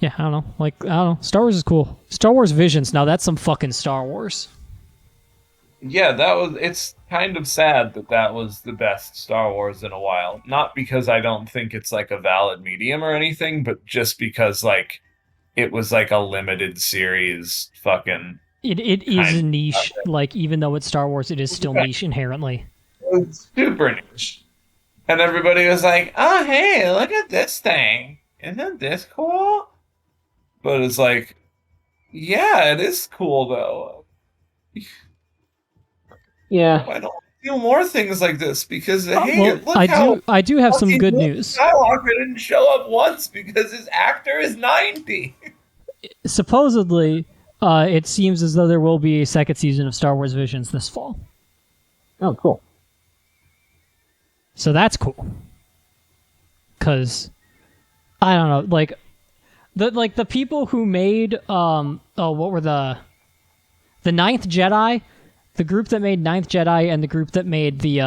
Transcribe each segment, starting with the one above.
Yeah, I don't know. Like, I don't know. Star Wars is cool. Star Wars Visions, now that's some fucking Star Wars. Yeah, it's kind of sad that that was the best Star Wars in a while. Not because I don't think it's like a valid medium or anything, but just because like it was like a limited series fucking It is kind niche. of Like, even though it's Star Wars, it is still thing. niche inherently. It was super niche. And everybody was like, oh hey, look at this thing. Isn't this cool? But it's like, yeah, it is cool though. Yeah. Why don't we do more things like this? Because hey, Well, look how I do have some fucking good Luke news. Skywalker didn't show up once because his actor is 90. Supposedly, it seems as though there will be a second season of Star Wars Visions this fall. Oh, cool. So that's cool. Cause I don't know, like the people who made what were the Ninth Jedi, the group that made Ninth Jedi and the group that made the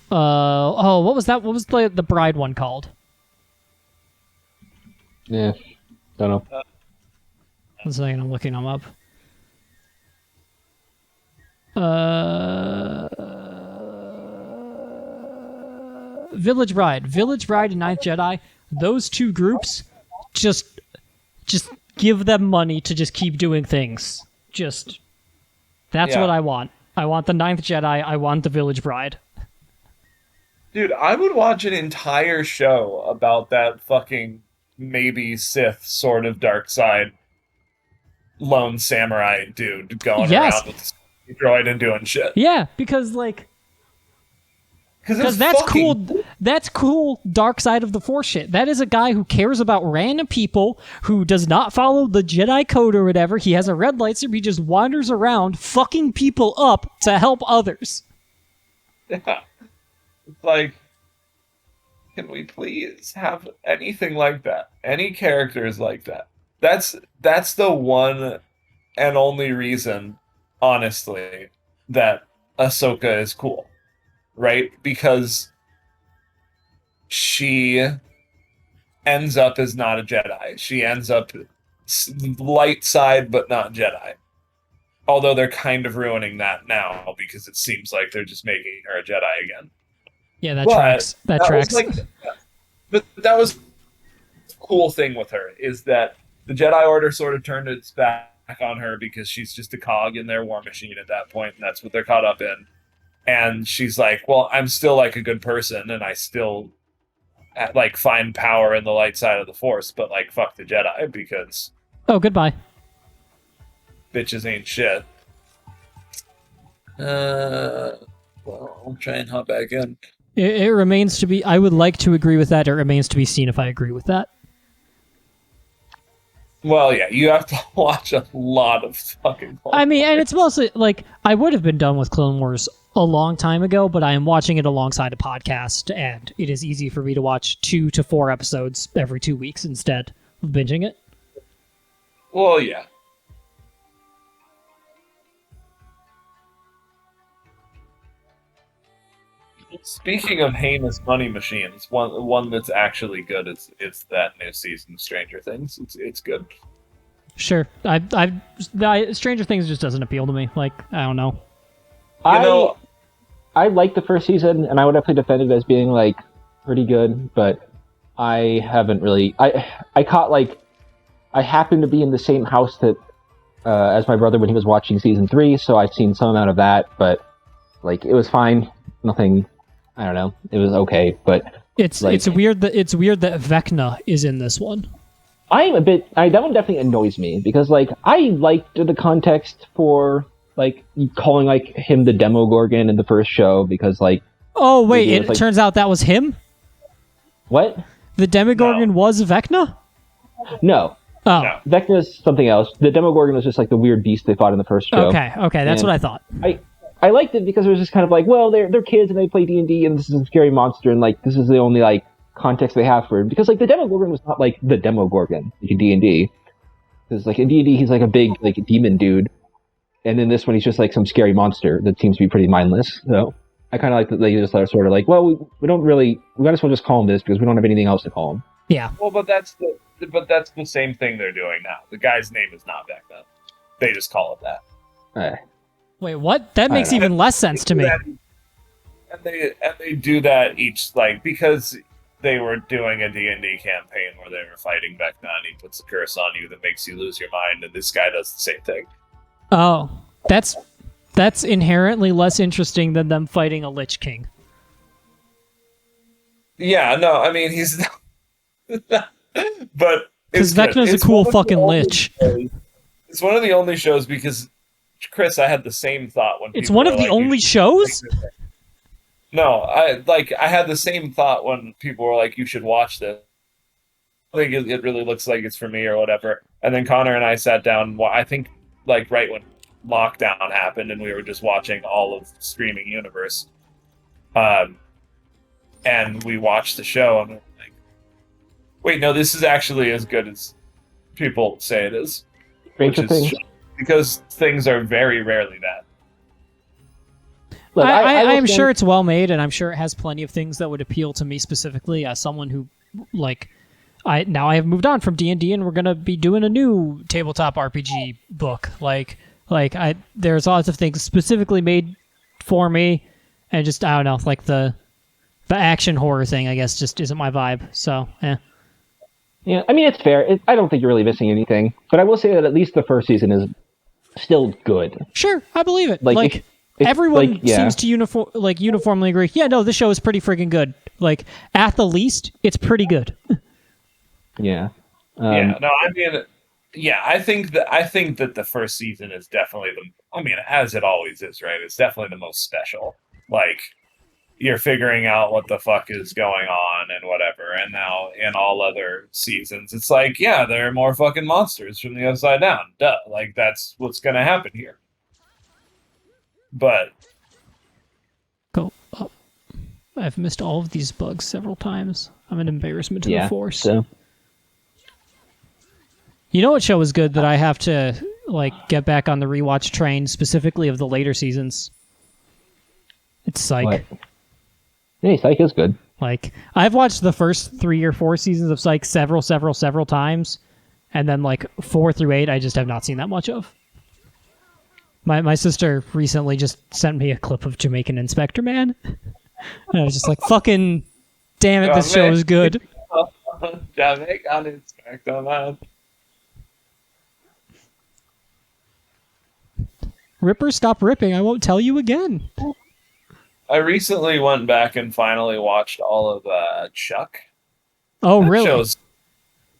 what was that? What was the Bride one called? Yeah. Don't know. One second, I'm looking them up. Village Bride and Ninth Jedi, those two groups just give them money to just keep doing things. That's Yeah. what I want. I want the Ninth Jedi, I want the Village Bride. Dude, I would watch an entire show about that fucking maybe Sith sort of dark side lone samurai dude going Yes. around with the droid and doing shit. Yeah, because Because that's cool. That's cool dark side of the Force shit. That is a guy who cares about random people, who does not follow the Jedi code or whatever. He has a red lightsaber. He just wanders around fucking people up to help others. Yeah. It's like, can we please have anything like that? Any characters like that? That's the one and only reason, honestly, that Ahsoka is cool. Right? Because she ends up as not a Jedi. She ends up light side, but not Jedi. Although they're kind of ruining that now because it seems like they're just making her a Jedi again. Yeah, that But tracks. That tracks. But that was the cool thing with her is that the Jedi Order sort of turned its back on her because she's just a cog in their war machine at that point, and that's what they're caught up in. And she's like, well, I'm still like a good person and I still like find power in the light side of the Force, but like fuck the Jedi because Oh, goodbye. bitches ain't shit. Well, I'll try and hop back in. It remains to be. I would like to agree with that. It remains to be seen if I agree with that. Well, yeah, you have to watch a lot of fucking Clone I mean, and it's mostly like I would have been done with Clone Wars a long time ago, but I am watching it alongside a podcast, and it is easy for me to watch 2 to 4 episodes every 2 weeks instead of binging it. Well, yeah. Speaking of heinous money machines, one that's actually good is that new season of Stranger Things. It's good. Sure, Stranger Things just doesn't appeal to me. Like, I don't know. I liked the first season, and I would definitely defend it as being like pretty good, but I haven't really. I caught like I happened to be in the same house that as my brother when he was watching season 3, so I've seen some amount of that, but like it was fine. Nothing. I don't know. It was okay, but It's weird that Vecna is in this one. I'm a bit. That one definitely annoys me because like I liked the context for like calling like him the Demogorgon in the first show because like. Oh wait! It turns out that was him. What? The Demogorgon was Vecna? No. Oh. No. Vecna's something else. The Demogorgon was just like the weird beast they fought in the first show. Okay, that's what I thought. I liked it because it was just kind of like, well, they're kids and they play D&D and this is a scary monster and like this is the only like context they have for it. Because like the Demogorgon was not like the Demogorgon like in D&D. Because like in D&D he's like a big like demon dude. And in this one he's just like some scary monster that seems to be pretty mindless. So I kind of like that they just sort of like, well, we don't really, we might as well just call him this because we don't have anything else to call him. Yeah. Well, but that's that's the same thing they're doing now. The guy's name is not back then. They just call it that. Wait, what? That makes don't know. even less sense to me. And they do that each, like, because they were doing a D&D campaign where they were fighting Vecna, and he puts a curse on you that makes you lose your mind, and this guy does the same thing. Oh, that's inherently less interesting than them fighting a Lich King. Yeah, no, I mean, he's but Because Vecna's a cool fucking Lich. It's one of the only shows because, Chris, I had the same thought when It's people one were of the like, only shows? No, I had the same thought when people were like, you should watch this. I think it really looks like it's for me or whatever. And then Connor and I sat down, I think, like, right when lockdown happened, and we were just watching all of Streaming Universe. And we watched the show, and we're like, wait, no, this is actually as good as people say it is. Stranger Things. Because things are very rarely that. Look, I am will sure it's well made, and I'm sure it has plenty of things that would appeal to me specifically as someone who, like, I have moved on from D&D, and we're gonna be doing a new tabletop RPG book. There's lots of things specifically made for me, and just I don't know, like the action horror thing, I guess, just isn't my vibe. So, Yeah, I mean, it's fair. I don't think you're really missing anything. But I will say that at least the first season is still good. Sure, I believe it. Like, if everyone seems to uniformly agree. Yeah, no, this show is pretty freaking good. Like, at the least, it's pretty good. Yeah. I mean, yeah, I think that the first season is definitely as it always is, right? It's definitely the most special. Like, you're figuring out what the fuck is going on and whatever. And now in all other seasons, it's like, yeah, there are more fucking monsters from the Upside Down. Duh. Like, that's what's going to happen here. But go up. I've missed all of these bugs several times. I'm an embarrassment to the force. So. You know what show is good that I have to get back on the rewatch train, specifically of the later seasons? It's Psych. What? Hey, Psych is good. Like, I've watched the first 3 or 4 seasons of Psych several times, and then 4 through 8 I just have not seen that much of. My sister recently just sent me a clip of Jamaican Inspector Man, and I was just like, fucking damn it, this show is good. Jamaican Inspector Man. Ripper, stop ripping. I won't tell you again. I recently went back and finally watched all of Chuck. Oh, That really? show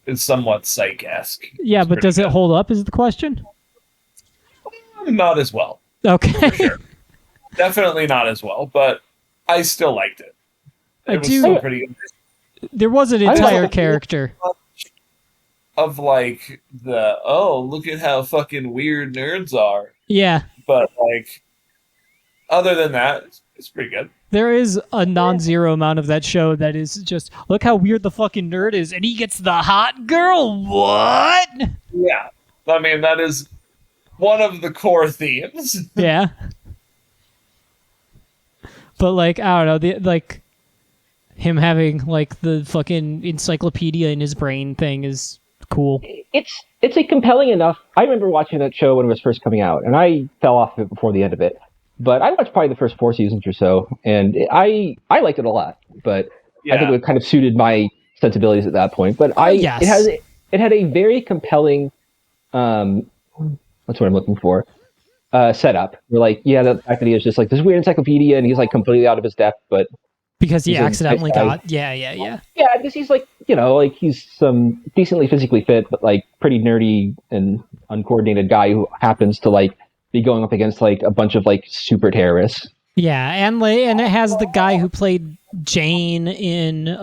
is somewhat Psych-esque. Yeah, but does it hold up is the question? Not as well. Okay. For sure. Definitely not as well, but I still liked it. It was still pretty good. There was an entire character. Of look at how fucking weird nerds are. Yeah. But other than that, it's pretty good. There is a non-zero amount of that show that is just, look how weird the fucking nerd is, and he gets the hot girl. What? Yeah. I mean, that is one of the core themes. Yeah. But I don't know, him having the fucking encyclopedia in his brain thing is cool. It's a compelling enough. I remember watching that show when it was first coming out, and I fell off of it before the end of it. But I watched probably the first 4 seasons or so, and I liked it a lot. But I think it kind of suited my sensibilities at that point. But it had a very compelling what's what I'm looking for setup. We're the fact that he was just this weird encyclopedia, and he's completely out of his depth, but because he accidentally got yeah because he's he's some decently physically fit but pretty nerdy and uncoordinated guy who happens to be going up against a bunch of super terrorists. Yeah, and it has the guy who played Jayne in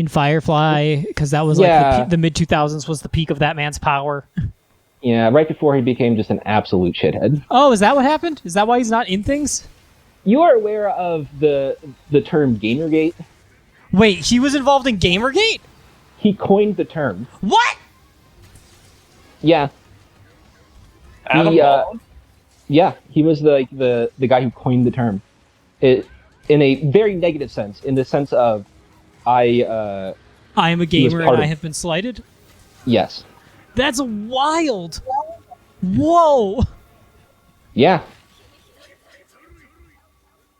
Firefly, because that was the mid 2000s was the peak of that man's power. Yeah, right before he became just an absolute shithead. Oh, is that what happened? Is that why he's not in things? You are aware of the term gamergate? Wait, he was involved in Gamergate? He coined the term. What? Yeah. He was the guy who coined the term. It in a very negative sense, in the sense of I I am a He was gamer part and I of- have been slighted. Yes. That's wild. Whoa. Yeah.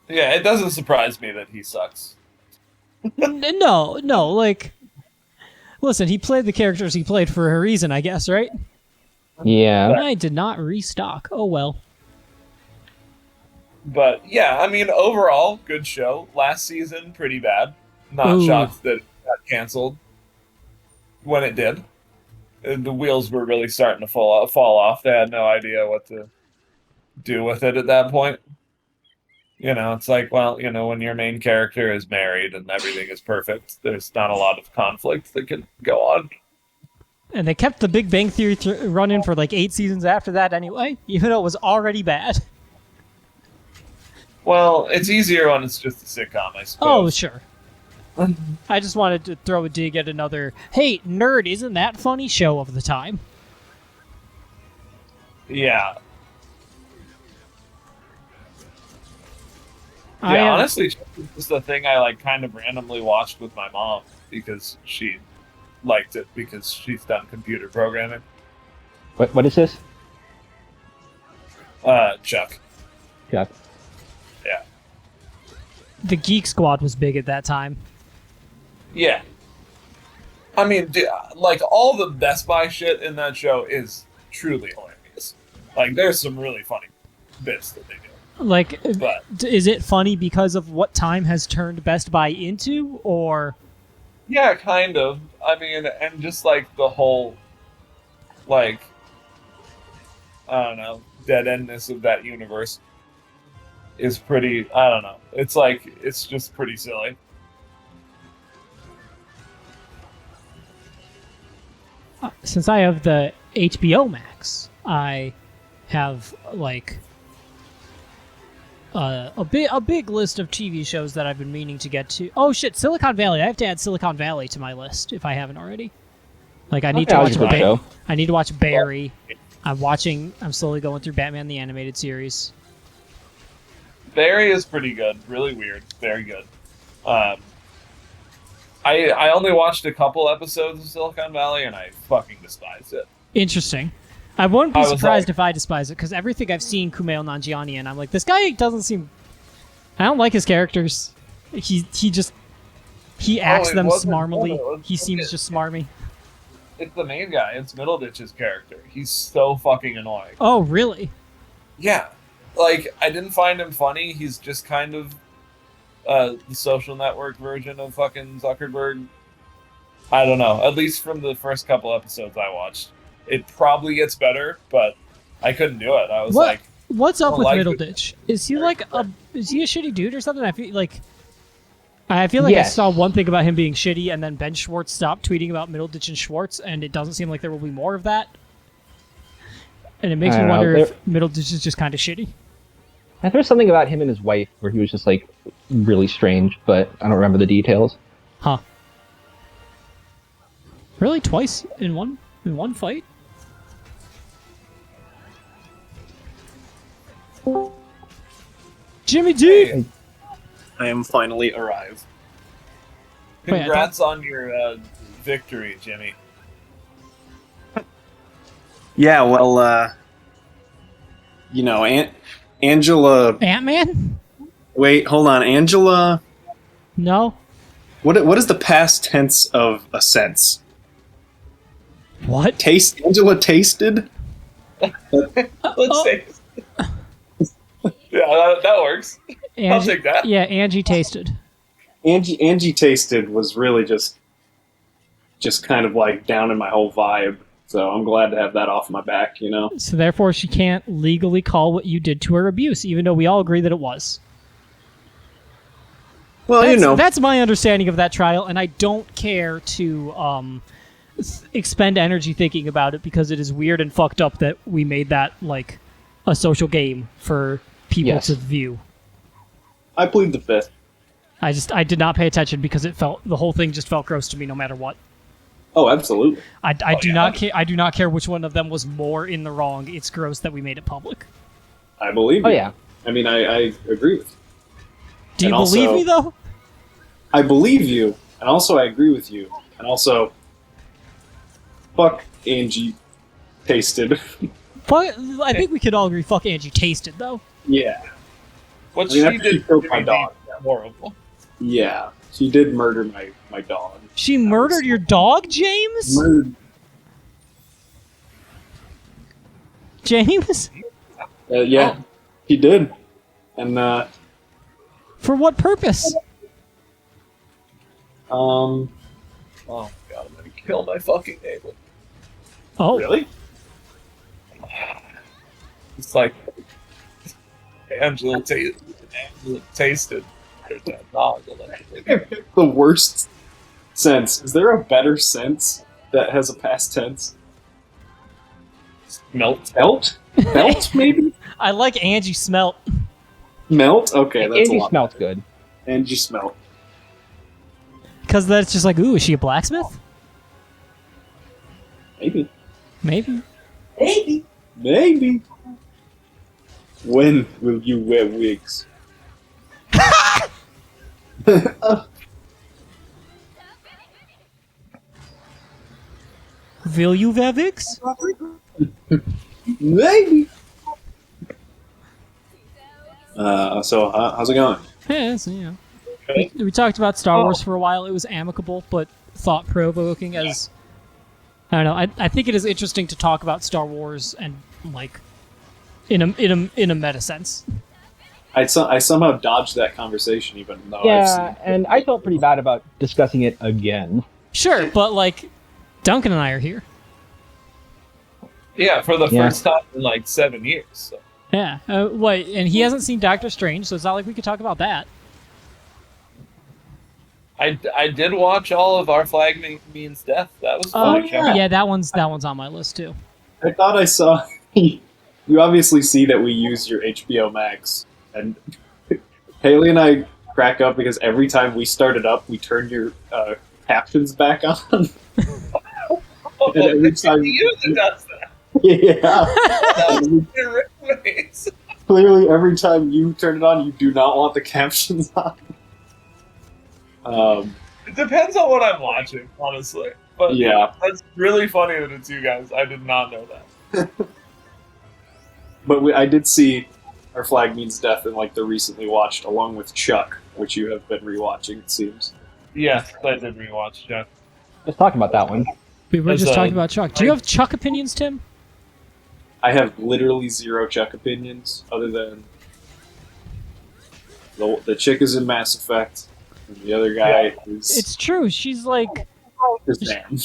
Yeah, it doesn't surprise me that he sucks. No, like, listen, he played the characters he played for a reason, I guess, right? Yeah. I did not restock. Oh well. But yeah, I mean, overall, good show. Last season, pretty bad. Not Ooh. shocked that it got canceled when it did. The wheels were really starting to fall off. They had no idea what to do with it at that point. You know, it's like, well, you know, when your main character is married and everything is perfect, there's not a lot of conflict that can go on. And they kept the Big Bang Theory running for like 8 seasons after that anyway, even though it was already bad. Well, it's easier when it's just a sitcom, I Oh, suppose. sure. I just wanted to throw a dig at another, hey, nerd, isn't that funny show of the time. Yeah. I Yeah, honestly, this is the thing I like kind of randomly watched with my mom because she liked it because she's done computer programming. What is this? Chuck. Yeah. Yeah. The Geek Squad was big at that time. Yeah. I mean, like, all the Best Buy shit in that show is truly hilarious. Like, there's some really funny bits that they do. Like, But is it funny because of what time has turned Best Buy into, or... yeah, kind of. I mean, and just like the whole, like, I don't know, dead endness of that universe is pretty, I don't know. It's like, it's just pretty silly. Since I have the HBO Max, I have, like... a big list of TV shows that I've been meaning to get to. Oh shit, Silicon Valley! I have to add Silicon Valley to my list if I haven't already. Like I need Okay, to I'll watch just go show. I need to watch Barry. I'm slowly going through Batman the Animated Series. Barry is pretty good. Really weird. Very good. I only watched a couple episodes of Silicon Valley and I fucking despised it. Interesting. I wouldn't be I was surprised like- if I despise it because everything I've seen Kumail Nanjiani in, I'm like, this guy doesn't seem. I don't like his characters. He acts it them wasn't- smarmily. it was- He seems just smarmy. It's the main guy. It's Middleditch's character. He's so fucking annoying. Oh really? Yeah. Like, I didn't find him funny. He's just kind of the social network version of fucking Zuckerberg. I don't know. At least from the first couple episodes I watched. It probably gets better, but I couldn't do it. I was What? like, What's up don't with like Middleditch? Is he like is he a shitty dude or something? I feel like I Yes. saw one thing about him being shitty, and then Ben Schwartz stopped tweeting about Middleditch and Schwartz, and it doesn't seem like there will be more of that. And it makes I me don't know, wonder if there- Middleditch is just kind of shitty. And there's something about him and his wife where he was just like really strange, but I don't remember the details. Huh. Really? Twice in one fight? Jimmy D! hey, I am finally arrived. Wait, I congrats on your victory, Jimmy. Yeah, well, you know, Angela. Ant-Man? Wait, hold on, Angela. No? What is the past tense of a sense? What? Angela tasted. Let's say. Yeah, that works. I'll take that. Yeah, Angie tasted. Angie tasted was really just kind of like down in my whole vibe. So I'm glad to have that off my back, you know. So therefore she can't legally call what you did to her abuse, even though we all agree that it was. Well, you know, That's my understanding of that trial, and I don't care to expend energy thinking about it because it is weird and fucked up that we made that like a social game for people Yes. to view. I plead the fifth. I did not pay attention because the whole thing just felt gross to me no matter what. Oh, absolutely. I do yeah. not care. I do not care which one of them was more in the wrong. It's gross that we made it public. I believe Oh you. yeah. I mean, I agree with you. Do you And believe also- me though? I believe you, and also I agree with you. And also, fuck Angie tasted. I think we could all agree. Fuck Angie tasted though. Yeah. What I mean, she after she did killed to my me dog. was horrible. Yeah. She did murder my dog. She murdered your dog, James? James? Yeah, she did. And, For what purpose? Oh my god, I'm gonna kill my fucking neighbor. Oh, really? It's like Angela tasted her dead dog. Allegedly. The worst sense. Is there a better sense that has a past tense? Melt. Melt? Melt, maybe? I like Angie smelt. Melt? Okay, that's Angie a lot. smells good. Angie smelt. Because that's just like, ooh, is she a blacksmith? Maybe. Maybe. Maybe. When will you wear wigs? Will you wear wigs? Maybe. So how's it going? Yeah, it's, you know. We talked about Star Wars for a while. It was amicable, but thought-provoking as... I don't know. I think it is interesting to talk about Star Wars and, like, in a meta sense. I somehow dodged that conversation, even though Yeah, and I felt pretty bad about discussing it again. Sure, but, like, Duncan and I are here. Yeah, for the Yeah. first time in like 7 years. So. Yeah. Wait, and he hasn't seen Doctor Strange, so it's not like we could talk about that. I did watch all of Our Flag Means Death. That was Oh, fun. yeah, that one's on my list, too. I thought I saw. You obviously see that we use your HBO Max, and Haley and I crack up because every time we start it up, we turn your captions back on. And every time, user does that. yeah. Ways. Clearly, every time you turn it on, you do not want the captions on. It depends on what I'm watching, honestly. But Yeah. that's really funny that it's you guys. I did not know that. But I did see Our Flag Means Death in like the recently watched, along with Chuck, which you have been rewatching, it seems. Yes, I did rewatch Chuck. Let's talk about that one. We were As just a- talking about Chuck. Do you have Chuck opinions, Tim? I have literally zero Chuck opinions, other than the chick is in Mass Effect, and the other guy is It's true. She's like man.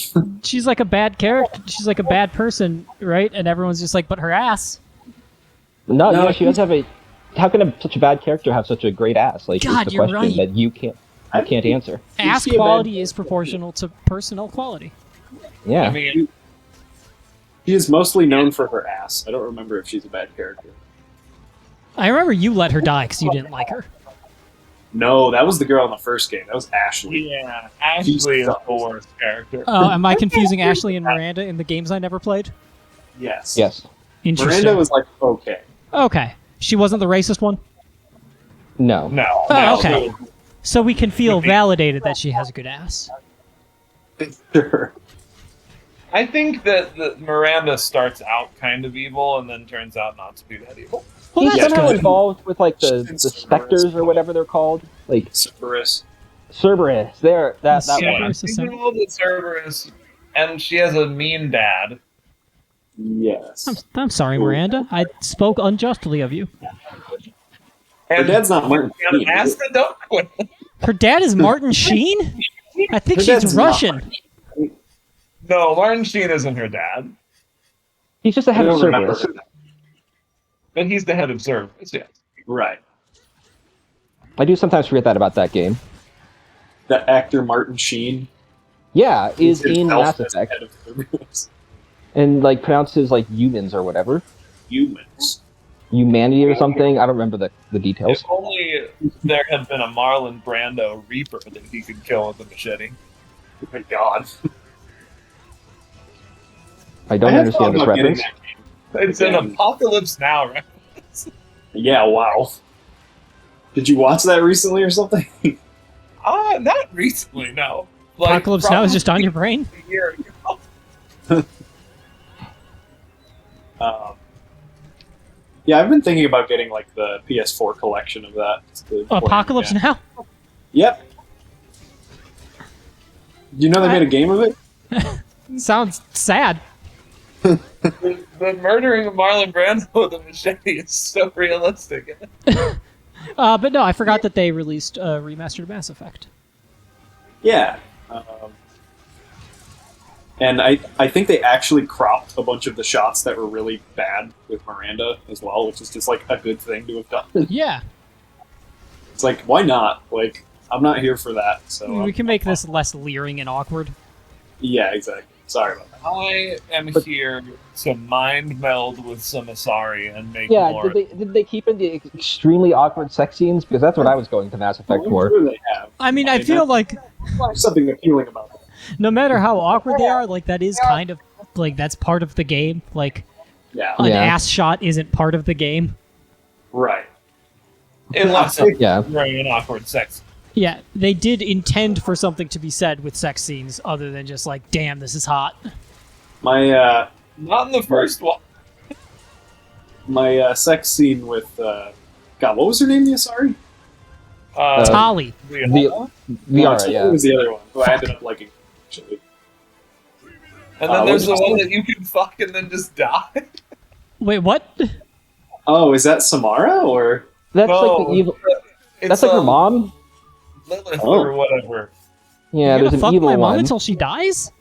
she's like a bad character. She's like a bad person, right? And everyone's just like, but her ass. No, she does have a. How can such a bad character have such a great ass? Like, God, it's a you're question right. that you can't answer. Ass she a bad quality character? is proportional to personal quality. Yeah. I mean, She is mostly known for her ass. I don't remember if she's a bad character. I remember you let her die because you didn't like her. No, that was the girl in the first game. That was Ashley. yeah, Ashley is the worst character. Oh, am I confusing Ashley and Miranda in the games I never played? Yes. Yes. Interesting. Miranda was like okay. Okay. She wasn't the racist one? No. No. Oh, no. okay. So we can feel validated that she has a good ass. Sure. I think that Miranda starts out kind of evil and then turns out not to be that evil. Well, He's that's somehow good. involved with like the She's specters or whatever they're called. Like Cerberus. Cerberus. There, that The one. Cerberus. She's System. involved with Cerberus, and she has a mean dad. Yes. I'm sorry, Miranda. I spoke unjustly of you. Her And dad's not Martin Sheen, is ask it? the dog queen. Her dad is Martin Sheen? I think Her she's dad's not Russian. No, Martin Sheen isn't her dad, He's just the head I of don't remember. Cerberus. but he's the head of Cerberus. Yes. Right. I do sometimes forget that about that game. That actor Martin Sheen Yeah, is in himself Mass as Effect head of Cerberus. and like pronounces like humans or whatever, Humans. humanity or something. I don't remember the details. If only there had been a Marlon Brando Reaper that he could kill with a machete. Oh my god. I don't I have understand thought this about getting reference. It's that an Again. Apocalypse Now, right? Yeah, wow. Did you watch that recently or something? Not recently, no. Apocalypse Now is just on your brain? a year ago. Yeah, I've been thinking about getting like the PS4 collection of that. Apocalypse Now? Yep. Do you know they made a game of it? Sounds sad. The murdering of Marlon Brando with a machete is so realistic. But no, I forgot that they released remastered Mass Effect. Yeah. And I think they actually cropped a bunch of the shots that were really bad with Miranda as well, which is just like a good thing to have done. Yeah. It's like, why not? Like, I'm not here for that. So We can make this less leering and awkward. Yeah, exactly. Sorry about that. I am here to mind meld with some Asari and make Yeah, more. did they keep in the extremely awkward sex scenes? Because that's what I was going to Mass Effect I'm for. sure they have. I mean, I feel like There's something appealing about it. no matter how awkward they are, like that is kind of like that's part of the game. Like Yeah. an Yeah. ass shot isn't part of the game. Right. Unless it's Yeah. very an awkward sex. Yeah, they did intend for something to be said with sex scenes other than just like, damn, this is hot. My Not in the first one. my sex scene with God, what was her name? The Asari? Tali. The No, Viara, It yeah. was the other one who I ended up liking. Actually. And then there's the what's one the- that you can fuck and then just die. Wait, what? Oh, is that Samara or? That's No, like the evil. It's, That's like her mom. Lilith Oh. or whatever. Yeah, You're there's gonna an fuck evil my mom one. until she dies?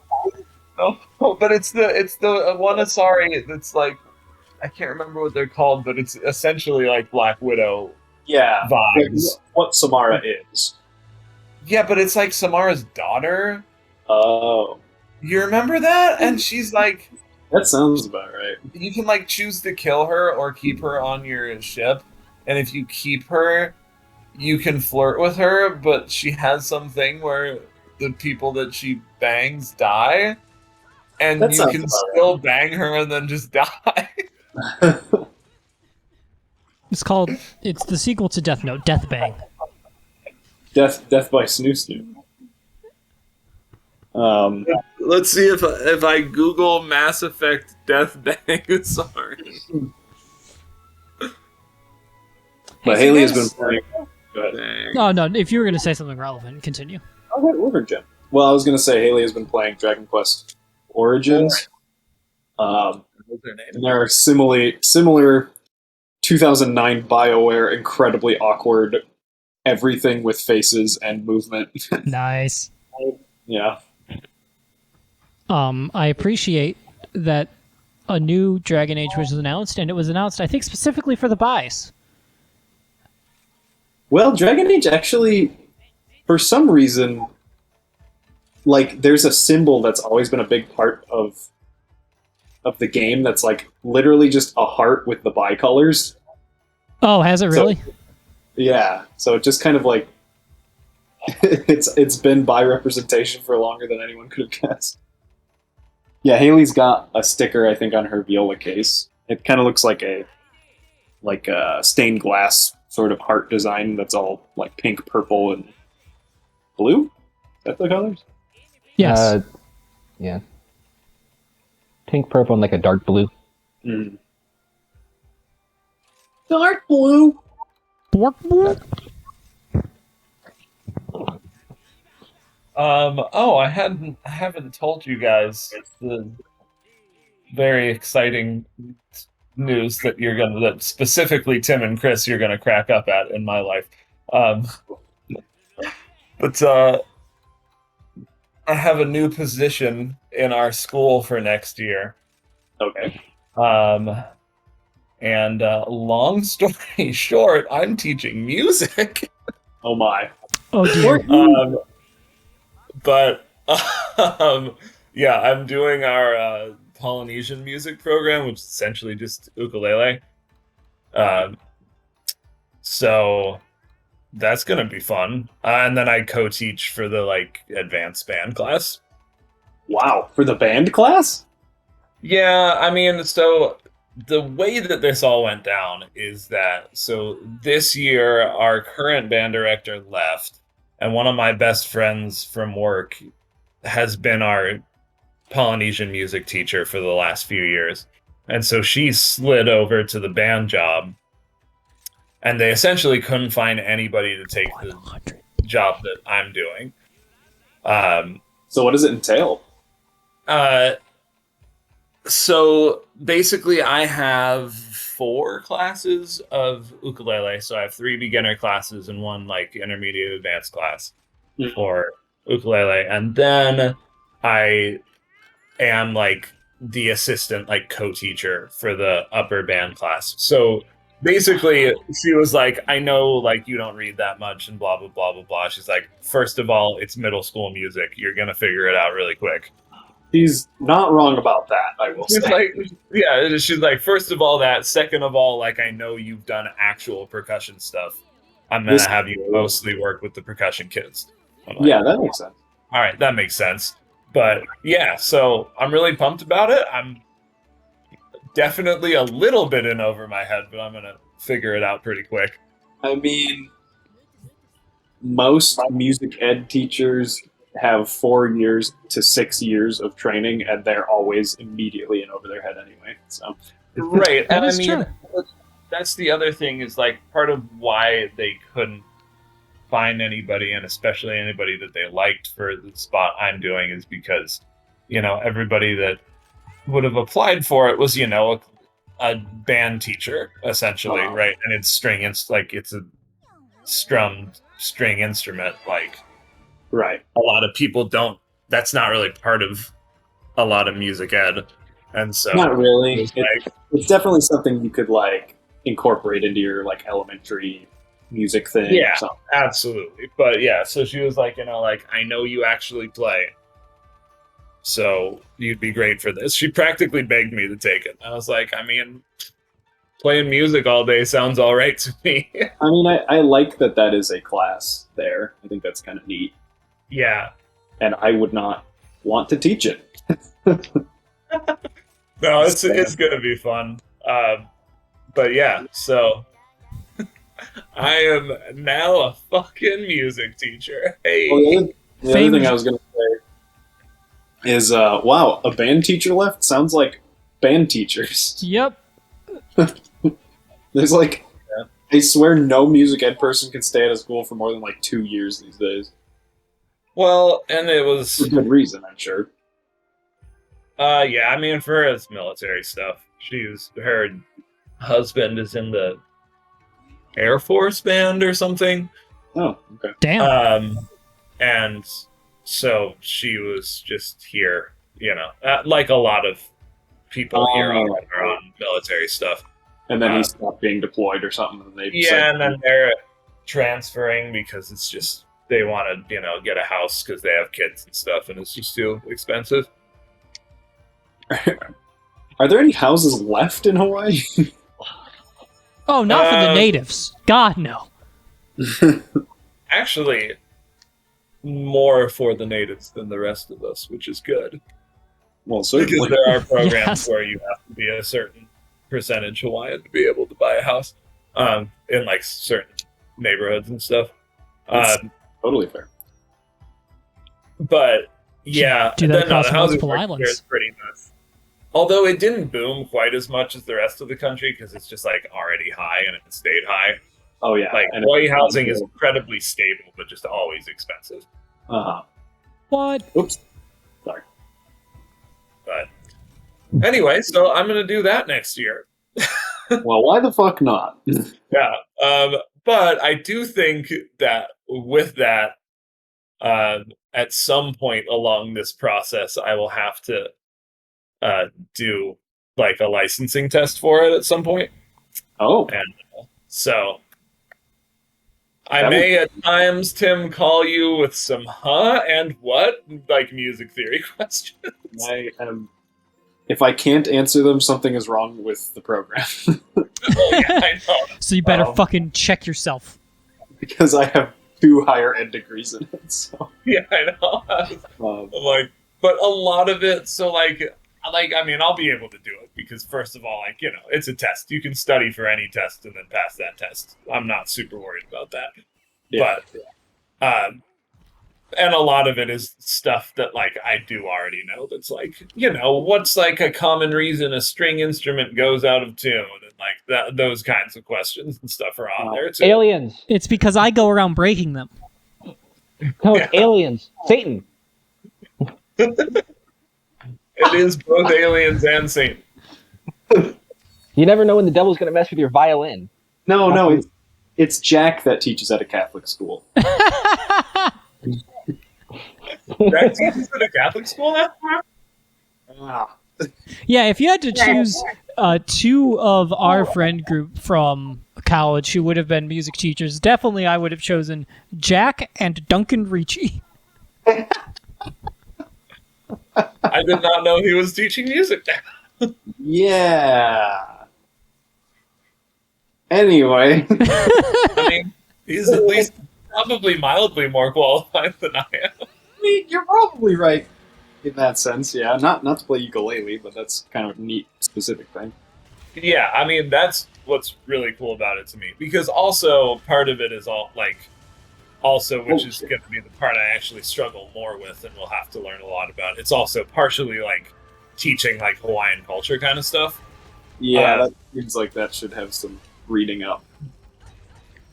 No, but it's the one Asari that's like, I can't remember what they're called, but it's essentially like Black Widow Yeah. vibes. What Samara is. Yeah, but it's like Samara's daughter. Oh, You remember that? And she's like, that sounds about right. you can like choose to kill her or keep her on your ship, and if you keep her, you can flirt with her, but she has something where the people that she bangs die, and That you sounds can about still bang her and then just die. It's the sequel to Death Note, Death Bang. Death by Snoo Snoo. Let's see if I Google Mass Effect Death Bang. Sorry. But Hey, Haley has guys- been playing. Go ahead. Bang. Oh, no, if you were going to say something relevant, continue. Okay, over, Jim. Well, I was going to say Haley has been playing Dragon Quest Origins. What's her name? And there are similar 2009 BioWare incredibly awkward everything with faces and movement. Nice. Yeah. I appreciate that a new Dragon Age was announced, and it was announced, I think, specifically for the buys. Well, Dragon Age actually, for some reason, like there's a symbol that's always been a big part of the game that's like literally just a heart with the bicolors. Oh, has it really? Yeah, so it just kind of like it's been bi representation for longer than anyone could have guessed. Yeah, Haley's got a sticker I think on her viola case. It kind of looks like a stained glass sort of heart design that's all like pink, purple, and blue. Is that the colors? Yes. Yeah. Pink, purple, and like a dark blue. Mm. Dark blue. Oh, I haven't told you guys the very exciting news that specifically Tim and Chris you're gonna crack up at in my life. But I have a new position in our school for next year. Okay. And long story short, I'm teaching music. Oh my. Oh, dear. But yeah, I'm doing our Polynesian music program, which is essentially just ukulele. So that's gonna be fun. And then I co-teach for the like advanced band class. Wow. For the band class? Yeah, I mean, so the way that this all went down is that so this year our current band director left, and one of my best friends from work has been our Polynesian music teacher for the last few years. And so she slid over to the band job, and they essentially couldn't find anybody to take the 100. job that I'm doing. Um, So what does it entail? so basically, I have 4 classes of ukulele. So I have 3 beginner classes and 1 like intermediate advanced class Mhm. for ukulele, and then I am like the assistant, like co-teacher for the upper band class. So basically, she was like, "I know, like you don't read that much, and blah blah blah blah blah." She's like, "First of all, it's middle school music. You're gonna figure it out really quick." He's not wrong about that, I will She's say. like, yeah, she's like, first of all, that. Second of all, like, I know you've done actual percussion stuff. I'm gonna This- have you mostly work with the percussion kids. I'm like, Yeah, that makes sense. all right, that makes sense. But yeah, so I'm really pumped about it. I'm definitely a little bit in over my head, but I'm gonna figure it out pretty quick. I mean, most music ed teachers have 4 years to 6 years of training, and they're always immediately in over their head anyway. So Right. That and is I mean, true. that's the other thing is like part of why they couldn't find anybody, and especially anybody that they liked for the spot I'm doing, is because, everybody that would have applied for it was, a band teacher, essentially, Wow. right? And it's it's a strummed string instrument. Like, right. a lot of people don't, that's not really part of a lot of music ed. And so Not really. it's like, It's definitely something you could like incorporate into your like elementary music thing. Yeah. Or something. absolutely. But yeah, so she was like, I know you actually play, so you'd be great for this. She practically begged me to take it. I was like, I mean, playing music all day sounds all right to me. I mean, I like that is a class there. I think that's kind of neat, Yeah. and I would not want to teach it. No, it's gonna be fun. But yeah, so I am now a fucking music teacher. Hey. Well, the other Famous- thing I was going to say is, wow, a band teacher left? Sounds like band teachers. Yep. There's like, I swear no music ed person can stay at a school for more than like 2 years these days. Well, and it was For good reason, I'm sure. yeah, I mean, for her, it's military stuff. Her husband is in the Air Force band or something. Oh, okay. Damn. And so she was just here, like a lot of people here are on military stuff. And then he stopped being deployed or something. And they Yeah, and then they're transferring because it's just, they want to, get a house because they have kids and stuff, and it's just too expensive. Are there any houses left in Hawaii? Oh, not for the natives. God, no. Actually, more for the natives than the rest of us, which is good. Well, Because certainly. there are programs Yes. where you have to be a certain percentage Hawaiian to be able to buy a house in like certain neighborhoods and stuff. That's totally fair. But yeah, Do that the across housing multiple market islands. here is pretty nuts. Although it didn't boom quite as much as the rest of the country because it's just like already high and it stayed high. Oh, yeah. Like And Hawaii housing is incredibly stable, but just always expensive. Uh-huh. What? Oops. Sorry. But anyway, so I'm gonna do that next year. Well, why the fuck not? Yeah. But I do think that with that, at some point along this process, I will have to do like a licensing test for it at some point. Oh, And so I That may at times, Tim, call you with some and what, like music theory questions. I am. If I can't answer them, something is wrong with the program. Oh, yeah, I know. So you better Um, fucking check yourself. Because I have 2 higher ed degrees in it. So, Yeah, I know. um, I'm like, but a lot of it, so like, I mean, I'll be able to do it because first of all, like, it's a test. You can study for any test and then pass that test. I'm not super worried about that. yeah. But And a lot of it is stuff that like I do already know. That's like, what's like a common reason a string instrument goes out of tune, and like that, those kinds of questions and stuff are on there too. Aliens. It's because I go around breaking them. No, it's aliens. Satan. It is both aliens and Satan. You never know when the devil's going to mess with your violin. No, it's Jack that teaches at a Catholic school. Jack teaches at a Catholic school now? Ah. Yeah, if you had to choose two of our friend group from college who would have been music teachers, definitely I would have chosen Jack and Duncan Ricci. I did not know he was teaching music there. Yeah. Anyway. I mean, he's at least probably mildly more qualified than I am. I mean, you're probably right in that sense, yeah. Not to play ukulele, but that's kind of a neat, specific thing. Yeah, I mean, that's what's really cool about it to me. Because also, part of it is which is going to be the part I actually struggle more with and will have to learn a lot about. It's also partially, like, teaching, like, Hawaiian culture kind of stuff. Yeah, that seems like that should have some reading up.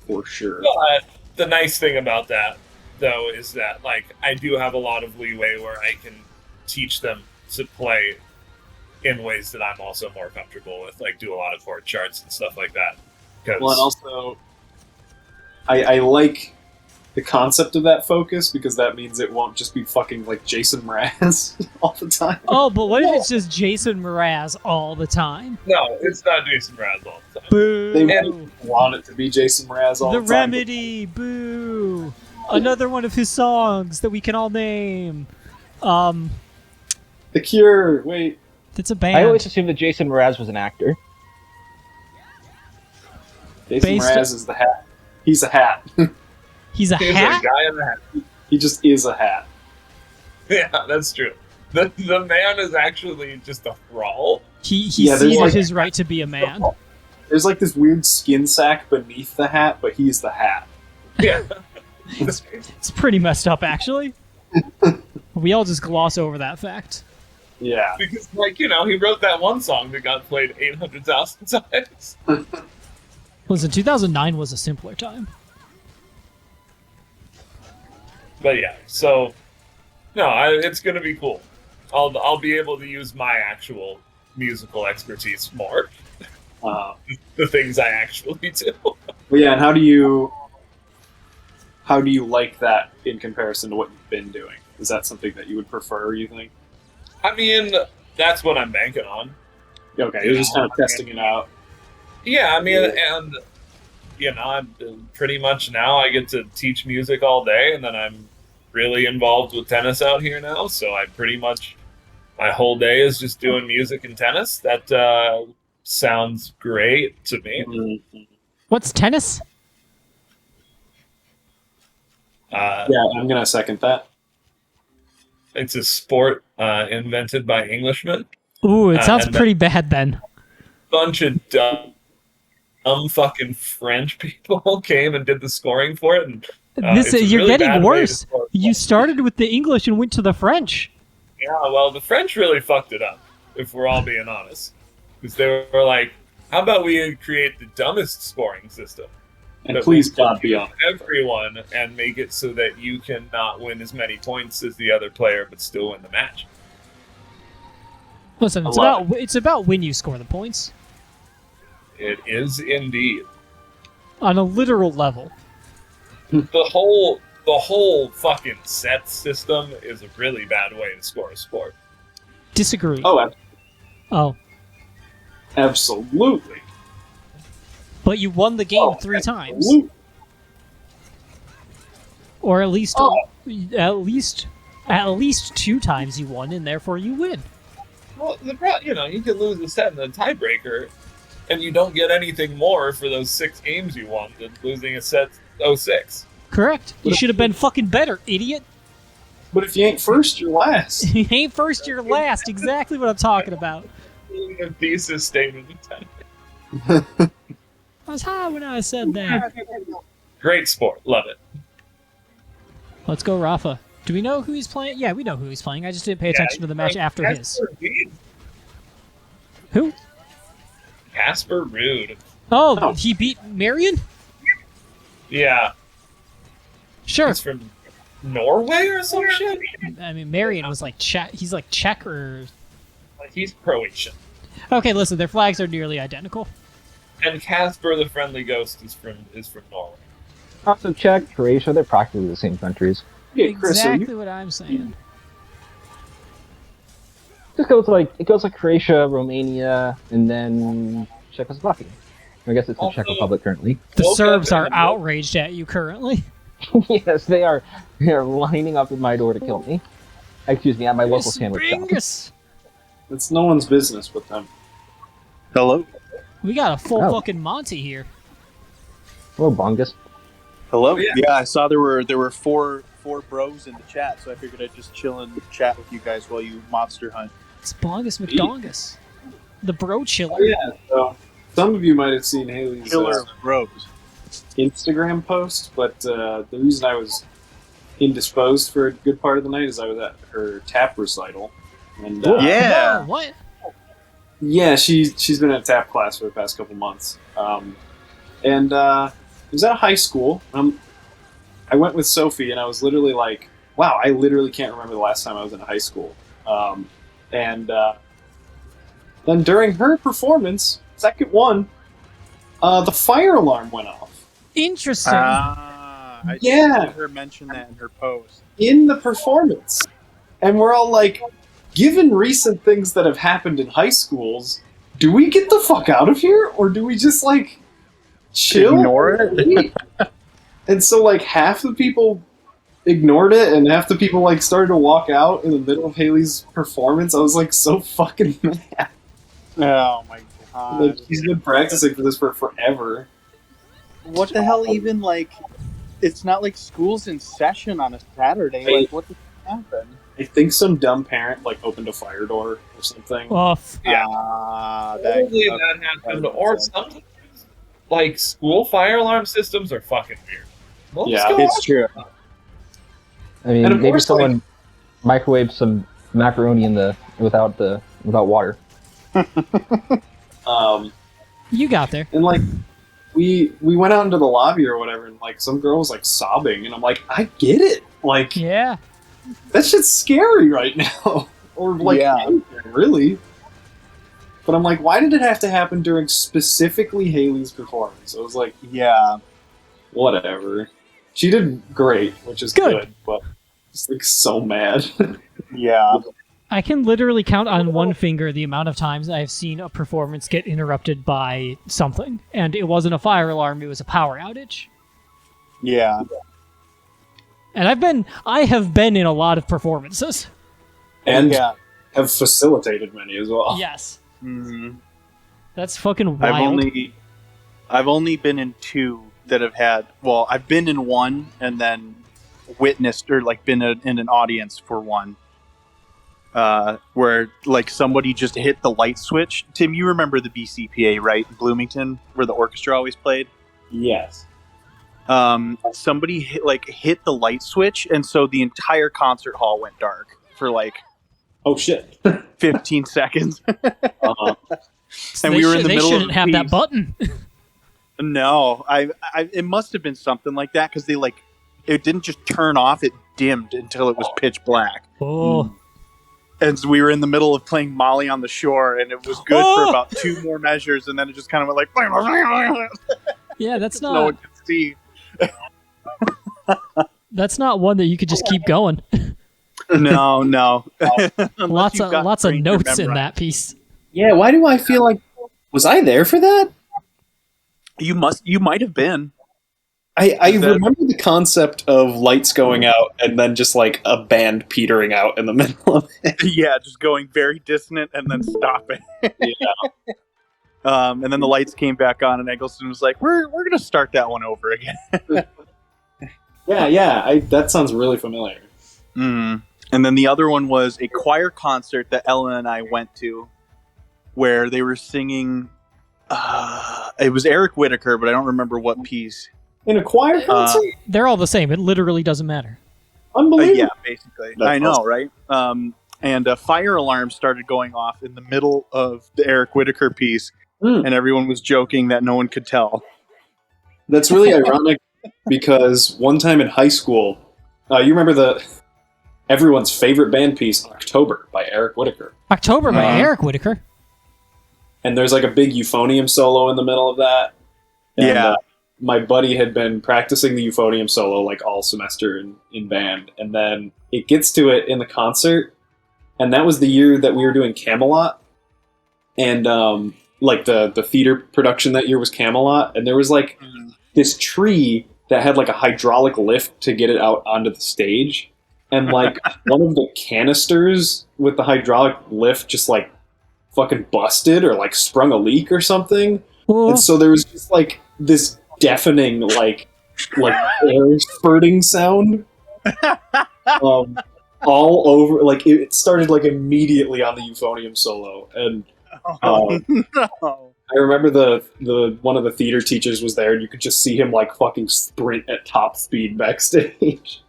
For sure. But the nice thing about that, though, is that, like, I do have a lot of leeway where I can teach them to play in ways that I'm also more comfortable with, like do a lot of chord charts and stuff like that. Well, and also, I like the concept of that focus because that means it won't just be fucking like Jason Mraz all the time. Oh, but what if it's just Jason Mraz all the time? No, it's not Jason Mraz all the time. Boo! They want it to be Jason Mraz all the The time. Remedy! Boo! Another one of his songs that we can all name. The Cure. Wait. It's a band. I always assumed that Jason Mraz was an actor. Jason Based- Mraz is the hat. He's a hat. He's a He's hat? a guy in the hat. He just is a hat. Yeah, that's true. The man is actually just a thrall. He Yeah, there's ceded like- his right to be a man. There's like this weird skin sack beneath the hat, but he's the hat. Yeah. It's pretty messed up, actually. We all just gloss over that fact. Yeah. Because, like, he wrote that one song that got played 800,000 times. Listen, 2009 was a simpler time. But yeah, so no, it's gonna be cool. I'll be able to use my actual musical expertise more. The things I actually do. But yeah, and how do you like that in comparison to what you've been doing? Is that something that you would prefer, you think? I mean, that's what I'm banking on. Okay, you're just kind of testing it out. Yeah, I mean, and I'm pretty much now I get to teach music all day, and then I'm really involved with tennis out here now. So I pretty much my whole day is just doing music and tennis. That sounds great to me. Mm-hmm. What's tennis? Yeah, I'm gonna second that. It's a sport invented by Englishmen. Ooh, it sounds and pretty bad then. Bunch of dumb fucking French people came and did the scoring for it. And it's a You're really bad getting way to worse. score. You started with the English and went to the French. Yeah, well, the French really fucked it up, if we're all being honest. Because they were like, how about we create the dumbest scoring system? And that please will God be on. everyone and make it so that you cannot win as many points as the other player but still win the match. Listen, it's about when you score the points. It is indeed. On a literal level. The whole fucking set system is a really bad way to score a sport. Disagree. Oh, Oh. absolutely. But you won the game 3 times. Absolutely. Or at least Oh. at least 2 times you won, and therefore you win. Well, you could lose a set in a tiebreaker, and you don't get anything more for those 6 games you won than losing a set 0-6. Correct. You should have been fucking better, idiot. But if you ain't first, you're last. You ain't first, you're last. Exactly what I'm talking about. A thesis statement of tennis. I was high when I said that. Great sport, love it. Let's go, Rafa. Do we know who he's playing? Yeah, we know who he's playing. I just didn't pay attention to the match after his. Casper Ruud. Who? Casper Ruud. Oh, he beat Marion? Yeah. Sure. He's from Norway or some shit? I mean, Marion was like Czech. He's like Czech or... He's Croatian. Okay, listen, their flags are nearly identical. And Casper the Friendly Ghost is from Norway. Also, Czech, Croatia, they're practically the same countries. Yeah, Chris, are Exactly you, what I'm saying. Just goes like Croatia, Romania, and then Czechoslovakia. I guess it's the Czech Also- Republic currently. The Woke up Serbs in are the- outraged at you currently. Yes, they are. They are lining up at my door to kill me. Excuse me, at my local sandwich shop. Bingus. it's no one's business with them. Hello? We got a full Oh. fucking Monty here. Hello, Bongus. Hello? Oh, yeah. Yeah, I saw there were four bros in the chat, so I figured I'd just chill and chat with you guys while you monster hunt. It's Bongus McDongus. The bro chiller. Oh, yeah, so some of you might have seen Haley's Killer of bros. Instagram post, but the reason I was indisposed for a good part of the night is I was at her tap recital. And Yeah. Whoa, what? yeah, she's been at tap class for the past couple months. And it was at a high school. I went with Sophie, and I was literally like, wow, I literally can't remember the last time I was in high school. And then during her performance, second one, the fire alarm went off. Interesting. I Yeah. see her mention that in her post. In the performance. And we're all like, given recent things that have happened in high schools, do we get the fuck out of here? Or do we just, like, chill? Ignore it? And so, like, half the people ignored it, and half the people, like, started to walk out in the middle of Haley's performance. I was, like, so fucking mad. Oh my god. Like, she's been practicing for this for forever. What the hell even, like, it's not like school's in session on a Saturday. Like, what the fuck happened? I think some dumb parent, like, opened a fire door or something. Off. Yeah. Probably that happened. Or sometimes, like, school fire alarm systems are fucking weird. Well, Yeah, let's go It's true. I mean, And of maybe course, someone microwaved some macaroni without water. You got there. And like we went out into the lobby or whatever, and like some girl was like sobbing, and I'm like, I get it. Like Yeah. that shit's scary right now, or like Yeah. anything, really. But I'm like, why did it have to happen during specifically Haley's performance? I was like, Yeah. whatever. She did great, which is Good. good, but just like so mad. Yeah. I can literally count on one finger the amount of times I've seen a performance get interrupted by something. And it wasn't a fire alarm, it was a power outage. Yeah. And I have been in a lot of performances. And Yeah. have facilitated many as well. Yes. hmm That's fucking wild. I've only been in two that have had. Well, I've been in one and then witnessed or like been in an audience for one, where like somebody just hit the light switch. Tim, you remember the BCPA, right? In Bloomington, where the orchestra always played. Yes. Somebody hit the light switch, and so the entire concert hall went dark for like Oh shit. 15 seconds. Uh-huh. And we were in the middle of They shouldn't have that piece. button. No, I it must have been something like that because they it didn't just turn off; it dimmed until it was pitch black. Oh. And so we were in the middle of playing Molly on the Shore, and it was good for about two more measures, and then it just kind of went like Yeah, that's no not one could see. that's not one that you could just keep going. No. Unless lots you've got of Granger notes in memorized. that piece. Yeah, why do I feel like was I there for that? You might have been. I Is that- remember the concept of lights going out and then just like a band petering out in the middle of it. Yeah, just going very dissonant and then stopping. Yeah. And then the lights came back on, and Eggleston was like, "We're gonna start that one over again." Yeah. That sounds really familiar. Mm. And then the other one was a choir concert that Ella and I went to, where they were singing. It was Eric Whitacre, but I don't remember what piece. In a choir concert? They're all the same. It literally doesn't matter. Unbelievable. Yeah, basically. That's I know, awesome. right? And a fire alarm started going off in the middle of the Eric Whitaker piece, and everyone was joking that no one could tell. That's really ironic because one time in high school, you remember everyone's favorite band piece, October, by Eric Whitaker. October by Uh-huh. Eric Whitaker. And there's like a big euphonium solo in the middle of that. And, Yeah. my buddy had been practicing the euphonium solo like all semester in band, and then it gets to it in the concert, and that was the year that we were doing Camelot, and like the theater production that year was Camelot, and there was like this tree that had like a hydraulic lift to get it out onto the stage, and like one of the canisters with the hydraulic lift just like fucking busted or like sprung a leak or something, Oh, and so there was just like this deafening like air spurting sound all over. Like it started like immediately on the euphonium solo, and No. I remember the one of the theater teachers was there, and you could just see him like fucking sprint at top speed backstage.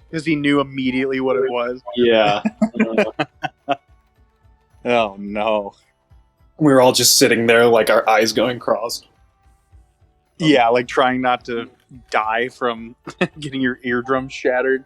Because he knew immediately what it was. Yeah. Oh, no. We were all just sitting there like our eyes going crossed. Yeah, like trying not to die from getting your eardrum shattered.